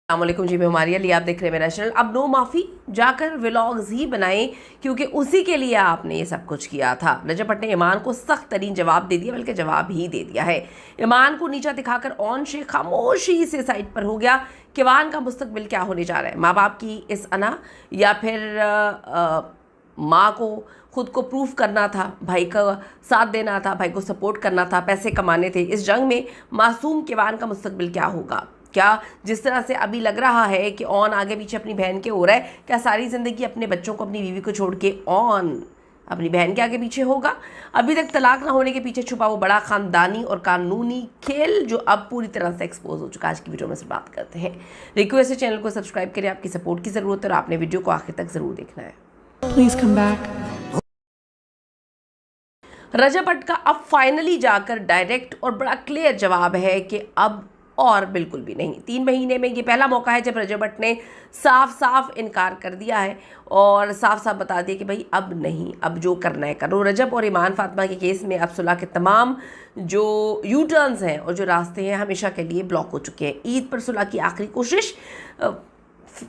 अस्सलामुअलैकुम जी, मैं हमारी अली, आप देख रहे हैं मेरा चैनल। अब नो माफ़ी, जाकर व्लॉग्स ही बनाएं क्योंकि उसी के लिए आपने ये सब कुछ किया था। रजब भट्ट ने ईमान को सख्त तरीन जवाब दे दिया, बल्कि जवाब ही दे दिया है। ईमान को नीचा दिखाकर ऑन शेख खामोशी से साइड पर हो गया। किवान का मुस्तकबिल क्या होने जा रहा है? माँ बाप की इस अना या फिर माँ को खुद को प्रूफ करना था, भाई का साथ देना था, भाई को सपोर्ट करना था, पैसे कमाने थे। इस जंग में मासूम किवान का मुस्तकबिल क्या होगा? क्या जिस तरह से अभी लग रहा है कि ऑन आगे पीछे अपनी बहन के हो रहा है, क्या सारी ज़िंदगी अपने बच्चों को, अपनी बीवी को छोड़ के ऑन अपनी बहन के आगे पीछे होगा? अभी तक तलाक ना होने के पीछे छुपा वो बड़ा ख़ानदानी और कानूनी खेल जो अब पूरी तरह से एक्सपोज हो चुका है। आज की वीडियो में से बात करते हैं। रिक्वेस्ट है चैनल को सब्सक्राइब करें, आपकी सपोर्ट की ज़रूरत है और आपने वीडियो को आखिर तक ज़रूर देखना है। Please come back. रजब भट्ट का अब फाइनली जाकर डायरेक्ट और बड़ा क्लियर जवाब है कि अब और बिल्कुल भी नहीं। 3 महीने में ये पहला मौका है जब रजब भट्ट ने साफ साफ इनकार कर दिया है और साफ साफ बता दिया कि भाई अब नहीं, अब जो करना है करो। रजब और ईमान फातिमा के केस में अब सुलह के तमाम जो यू टर्न्स हैं और जो रास्ते हैं हमेशा के लिए ब्लॉक हो चुके हैं। ईद पर सुलह की आखिरी कोशिश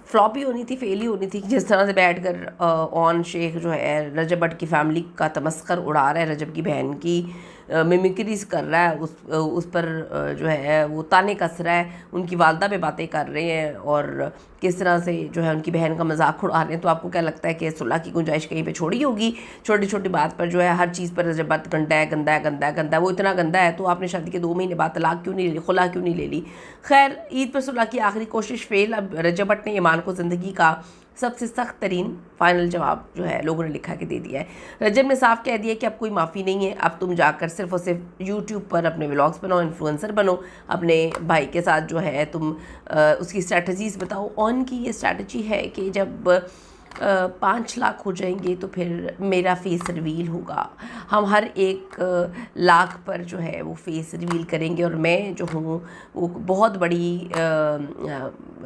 फ्लॉप ही होनी थी, फेल ही होनी थी। जिस तरह से बैठकर ऑन शेख जो है रजब भट्ट की फैमिली का तमस्कर उड़ा रहा है, रजब की बहन की मिमिक्रीज कर रहा है, उस पर जो है वो ताने कस रहा है, उनकी वालदा पे बातें कर रहे हैं और किस तरह से जो है उनकी बहन का मजाक उड़ा रहे हैं। तो आपको क्या लगता है कि सुलह की गुंजाइश कहीं पे छोड़ी होगी? छोटी छोटी बात पर जो है हर चीज़ पर रजब भट्ट गंदा है, गंदा है, गंदा है, गंदा है। वो इतना गंदा है तो आपने शादी के 2 महीने बाद तलाक क्यों नहीं ले ली, खुला क्यों नहीं ले ली? खैर, ईद पर सुलह की आखिरी कोशिश फेल। अब रजब भट्ट ने ईमान को ज़िंदगी का सबसे सख्त तरीन फाइनल जवाब जो है लोगों ने लिखा के दे दिया है। रजब ने साफ कह दिया कि अब कोई माफ़ी नहीं है। अब तुम जाकर सिर्फ और सिर्फ यूट्यूब पर अपने व्लॉग्स बनाओ, इन्फ्लुएंसर बनो, अपने भाई के साथ जो है तुम उसकी स्ट्रैटेजीज़ बताओ। ऑन की ये स्ट्रैटेजी है कि जब 5 लाख हो जाएंगे तो फिर मेरा फेस रिवील होगा। हम हर 1 लाख पर जो है वो फेस रिवील करेंगे और मैं जो हूँ वो बहुत बड़ी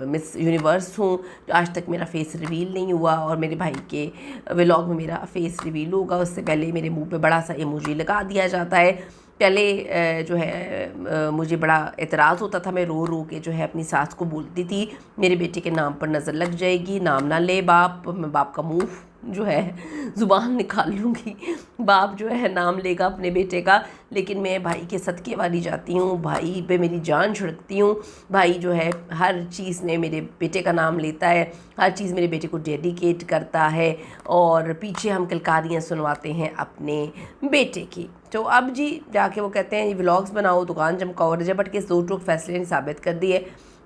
मिस यूनिवर्स हूँ। आज तक मेरा फेस रिवील नहीं हुआ और मेरे भाई के व्लॉग में मेरा फेस रिवील होगा। उससे पहले मेरे मुंह पे बड़ा सा इमोजी लगा दिया जाता है। पहले जो है मुझे बड़ा एतराज़ होता था, मैं रो रो के जो है अपनी सास को बोलती थी मेरे बेटे के नाम पर नज़र लग जाएगी, नाम ना ले बाप, मैं बाप का मुंह जो है ज़ुबान निकाल लूँगी, बाप जो है नाम लेगा अपने बेटे का। लेकिन मैं भाई के सदक़े वाली जाती हूँ, भाई पे मेरी जान छिड़कती हूँ। भाई जो है हर चीज़ में मेरे बेटे का नाम लेता है, हर चीज़ मेरे बेटे को डेडिकेट करता है और पीछे हम किलकारियाँ सुनवाते हैं अपने बेटे की। तो अब जी जाके वो कहते हैं ये व्लॉग्स बनाओ, दुकान चमकाओ। रजब भट्ट के इस 2 टूक फैसले ने साबित कर दी है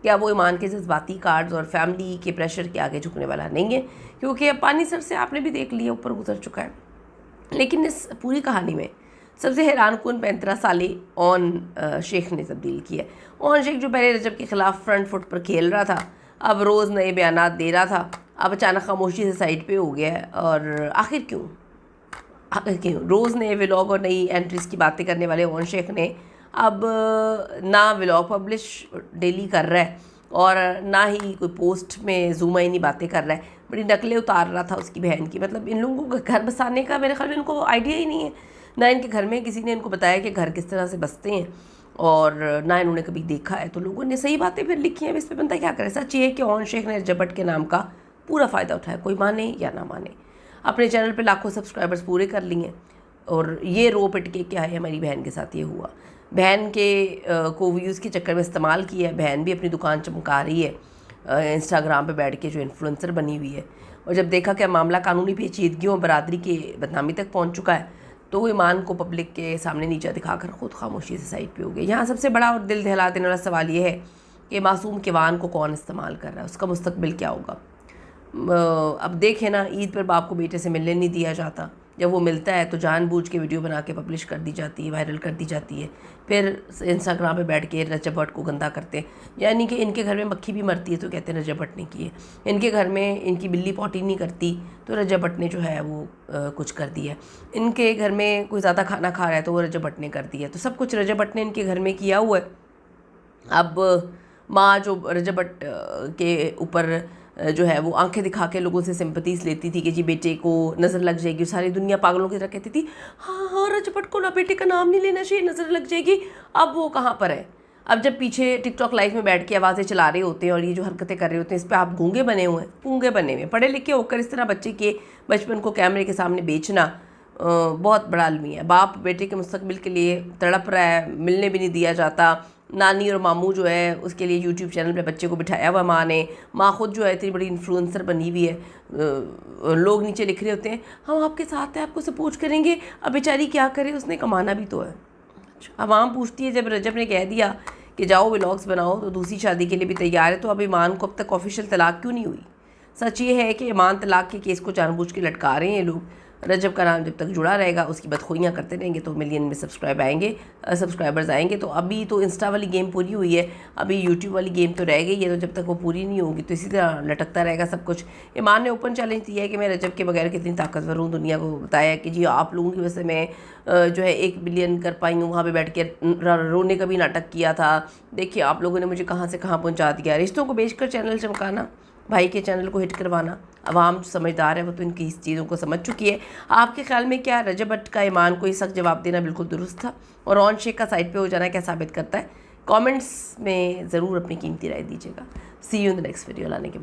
कि अब वो ईमान के जज्बाती कार्ड्स और फैमिली के प्रेशर के आगे झुकने वाला नहीं है, क्योंकि अब पानी सर से आपने भी देख लिया, ऊपर गुजर चुका है। लेकिन इस पूरी कहानी में सबसे हैरानकुन 35 साली ऑन शेख ने तब्दील किया है। ऑन शेख जो पहले रजब के ख़िलाफ़ फ्रंट फुट पर खेल रहा था, अब रोज़ नए बयानात दे रहा था, अब अचानक खामोशी से साइड पे हो गया है। और आखिर क्यों रोज़ नए व्लॉग और नई एंट्रीज़ की बातें करने वाले ऑन शेख ने अब ना व्लॉग पब्लिश डेली कर रहा है और ना ही कोई पोस्ट में जूम इन बातें कर रहा है, बड़ी नकलें उतार रहा था उसकी बहन की। मतलब इन लोगों को घर बसाने का मेरे ख्याल में इनको आइडिया ही नहीं है, ना इनके घर में किसी ने इनको बताया कि घर किस तरह से बसते हैं और ना इन्होंने कभी देखा है। तो लोगों ने सही बातें फिर लिखी हैं, अब इस पर बनता क्या करे। सच ये है कि ऑन शेख ने रजब भट्ट के नाम का पूरा फ़ायदा उठाया, कोई माने या ना माने। अपने चैनल पे लाखों सब्सक्राइबर्स पूरे कर लिए और ये रो पिट के क्या है हमारी बहन के साथ ये हुआ। बहन के को व्यूज़ के चक्कर में इस्तेमाल किया है, बहन भी अपनी दुकान चमका रही है इंस्टाग्राम पे बैठ के, जो इन्फ्लुएंसर बनी हुई है। और जब देखा कि मामला कानूनी पेचीदगियों और बरादरी के बदनामी तक पहुंच चुका है तो ईमान को पब्लिक के सामने नीचा दिखाकर खुद खामोशी से साइड पे हो गए। यहाँ सबसे बड़ा और दिल दहला देने वाला सवाल ये है कि मासूम किवान को कौन इस्तेमाल कर रहा है, उसका मुस्तकबिल क्या होगा? अब देखें ना, ईद पर बाप को बेटे से मिलने नहीं दिया जाता, जब वो मिलता है तो जानबूझ के वीडियो बना के पब्लिश कर दी जाती है, वायरल कर दी जाती है, फिर इंस्टाग्राम पे बैठ के रजब भट्ट को गंदा करते हैं। यानी कि इनके घर में मक्खी भी मरती है तो कहते हैं रजब भट्ट ने की है, इनके घर में इनकी बिल्ली पॉटी नहीं करती तो रजब भट्ट ने जो है वो कुछ कर दिया है, इनके घर में कोई ज़्यादा खाना खा रहा है तो वो रजब भट्ट ने कर दिया है। तो सब कुछ रजब भट्ट ने इनके घर में किया हुआ है। अब माँ जो रजब भट्ट के ऊपर जो है वो आंखें दिखा के लोगों से सिंपथीज लेती थी कि जी बेटे को नज़र लग जाएगी, सारी दुनिया पागलों की तरह कहती थी हाँ हाँ रजब भट्ट को ना बेटे का नाम नहीं लेना चाहिए, नज़र लग जाएगी। अब वो कहाँ पर है? अब जब पीछे टिकटॉक लाइव में बैठ के आवाज़ें चला रहे होते हैं और ये जो हरकतें कर रहे होते हैं, इस पर आप गूंगे बने हुए हैं, गूंगे बने हुए, पढ़े लिखे होकर इस तरह बच्चे के बचपन को कैमरे के सामने बेचना बहुत बड़ा अलमी है। बाप बेटे के मुस्तकबिल के लिए तड़प रहा है, मिलने भी नहीं दिया जाता। नानी और मामू जो है उसके लिए यूट्यूब चैनल पे बच्चे को बिठाया हुआ माँ ने। माँ खुद जो है इतनी बड़ी इन्फ्लुएंसर बनी हुई है। लोग नीचे लिख रहे होते हैं हम आपके साथ हैं, आपको सपोर्ट करेंगे। अब बेचारी क्या करे, उसने कमाना भी तो है। आवाम पूछती है जब रजब ने कह दिया कि जाओ व्लॉग्स बनाओ तो दूसरी शादी के लिए भी तैयार है, तो अब ईमान को अब तक ऑफिशियल तलाक क्यों नहीं हुई? सच ये है कि ईमान तलाक के केस को जानबूझ के लटका रहे हैं लोग। रजब का नाम जब तक जुड़ा रहेगा, उसकी बदखोइयाँ करते रहेंगे तो मिलियन में सब्सक्राइबर्स आएंगे। तो अभी तो इंस्टा वाली गेम पूरी हुई है, अभी यूट्यूब वाली गेम तो रह गई है। तो जब तक वो पूरी नहीं होगी तो इसी तरह लटकता रहेगा सब कुछ। ईमान ने ओपन चैलेंज दिया है कि मैं रजब के बगैर कितनी ताकतवर हूँ। दुनिया को बताया कि जी आप लोगों की वजह से मैं जो है 1 बिलियन कर पाई हूँ। वहाँ पे बैठ के रोने का भी नाटक किया था। देखिए आप लोगों ने मुझे कहाँ से कहाँ पहुँचा दिया। रिश्तों को बेचकर चैनल चमकाना, भाई के चैनल को हिट करवाना। अवाम जो समझदार है वो तो इनकी इस चीज़ों को समझ चुकी है। आपके ख्याल में क्या रजब भट्ट का ईमान को ये सख्त जवाब देना बिल्कुल दुरुस्त था और ऑन शेख का साइड पे हो जाना क्या साबित करता है? कमेंट्स में ज़रूर अपनी कीमती राय दीजिएगा। See you in the next video लाने के बाद।